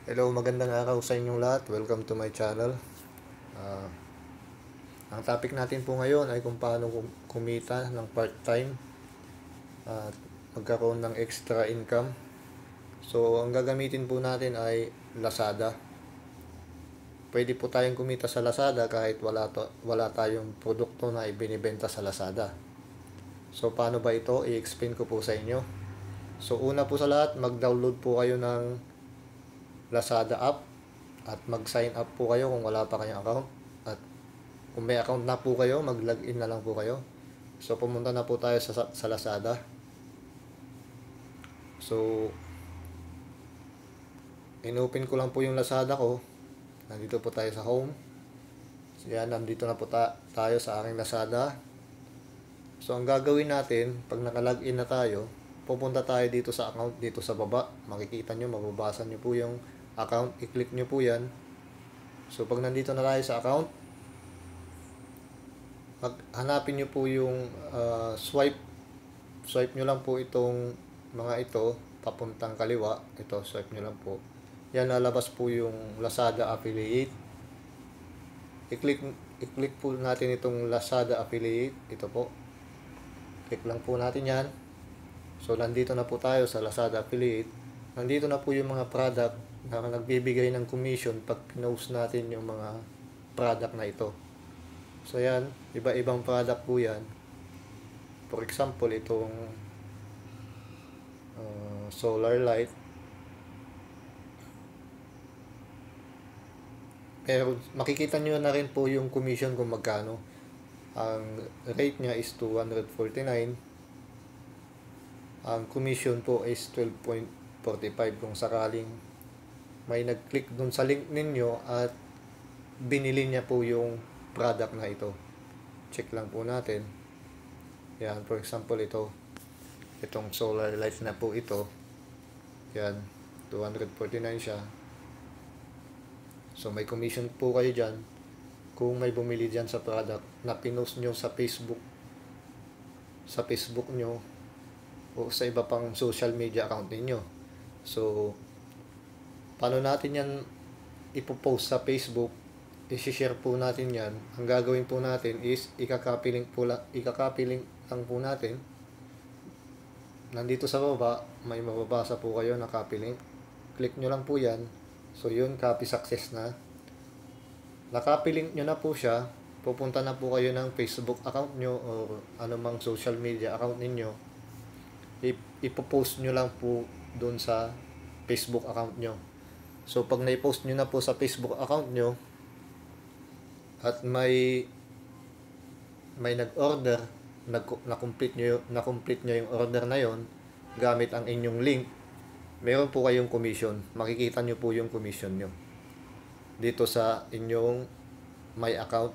Hello, magandang araw sa inyong lahat. Welcome to my channel. Ah, ang topic natin po ngayon ay kung paano kumita ng part-time at magkaroon ng extra income. So, ang gagamitin po natin ay Lazada. Pwede po tayong kumita sa Lazada kahit wala tayong produkto na ibinibenta sa Lazada. So, paano ba ito? I-explain ko po sa inyo. So, una po sa lahat, mag-download po kayo ng Lazada app at mag-sign up po kayo kung wala pa kayong account. At kung may account na po kayo, mag-login na lang po kayo. So, pumunta na po tayo sa Lazada. So, inopen ko lang po yung Lazada ko. Nandito po tayo sa home. So, yan, nandito na po tayo sa aking Lazada. So, ang gagawin natin, pag naka-login na tayo, pupunta tayo dito sa account, dito sa baba. Makikita nyo, mababasa nyo po yung account. I-click nyo po yan. So, pag nandito na tayo sa account, hanapin nyo po yung swipe nyo lang po itong mga ito papuntang kaliwa. Ito, swipe nyo lang po, yan, lalabas po yung Lazada affiliate. I-click po natin itong Lazada affiliate. Ito po, click lang po natin yan. So, nandito na po tayo sa Lazada affiliate. Nandito na po yung mga product na nagbibigay ng commission pag pinost natin yung mga product na ito. So, yan, iba-ibang product po yan. For example, itong solar light. Pero makikita nyo na rin po yung commission kung magkano. Ang rate niya is 249. Ang commission po is 12.45 kung sakaling may nag-click dun sa link ninyo at binili niya po yung product na ito. Check lang po natin. Yan, for example, itong solar light na po ito. Yan, 249 siya. So, may commission po kayo dyan kung may bumili dyan sa product na pinost nyo sa Facebook nyo o sa iba pang social media account ninyo. So, paano natin yan ipopost sa Facebook? I-share po natin yan. Ang gagawin po natin is i-copy link lang po natin. Nandito sa baba, may mababasa po kayo na copy link. Click nyo lang po yan. So, yun, copy success na. Na-copy link nyo na po siya. Pupunta na po kayo ng Facebook account nyo o anumang social media account ninyo. Ipopost nyo lang po doon sa Facebook account nyo. So, pag na-post nyo na po sa Facebook account nyo at may nag-order, na-complete nyo yung order na yon gamit ang inyong link, meron po kayong commission. Makikita nyo po yung commission nyo dito sa inyong my account,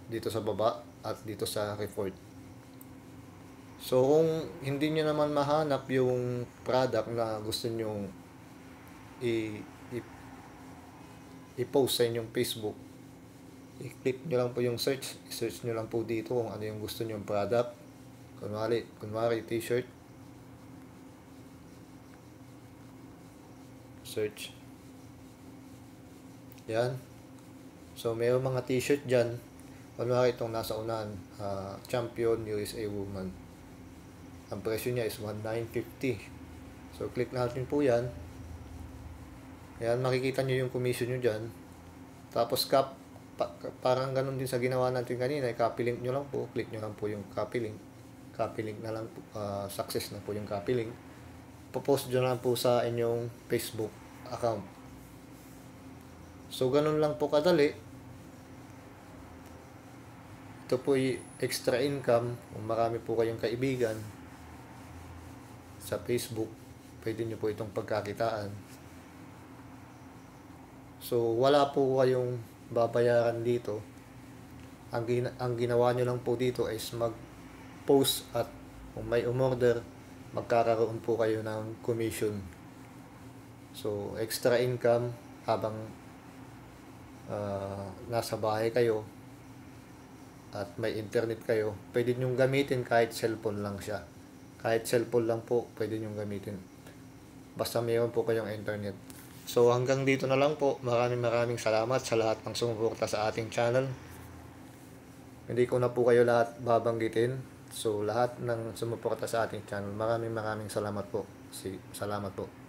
dito sa baba at dito sa report. So, kung hindi nyo naman mahanap yung product na gusto nyo i-post sa inyong Facebook, i-click nyo lang po yung search nyo lang po dito kung ano yung gusto nyo yung product. Kunwari t-shirt, search. Yan. So, may mga t-shirt dyan. Kunwari itong nasa unahan, Champion USA Woman. Ang presyo niya is $19.50. So, click natin po yan. Yan, makikita nyo yung commission nyo dyan. Tapos, parang ganun din sa ginawa natin kanina, copy link nyo lang po. Click nyo lang po yung copy link. Copy link na lang po. Success na po yung copy link. Popost nyo lang po sa inyong Facebook account. So, ganun lang po kadali. Ito po yung extra income. Kung marami po kayong kaibigan sa Facebook, pwede nyo po itong pagkakitaan. So, wala po kayong babayaran dito. Ang ginawa nyo lang po dito is mag-post at kung may umorder, magkakaroon po kayo ng commission. So, extra income habang nasa bahay kayo at may internet kayo, pwede nyong gamitin kahit cellphone lang siya. Kahit cellphone lang po, pwede nyong gamitin. Basta mayroon po kayong internet. So hanggang dito na lang po. Maraming salamat sa lahat ng sumuporta sa ating channel. Hindi ko na po kayo lahat babanggitin. So lahat ng sumuporta sa ating channel, maraming salamat po. Salamat po.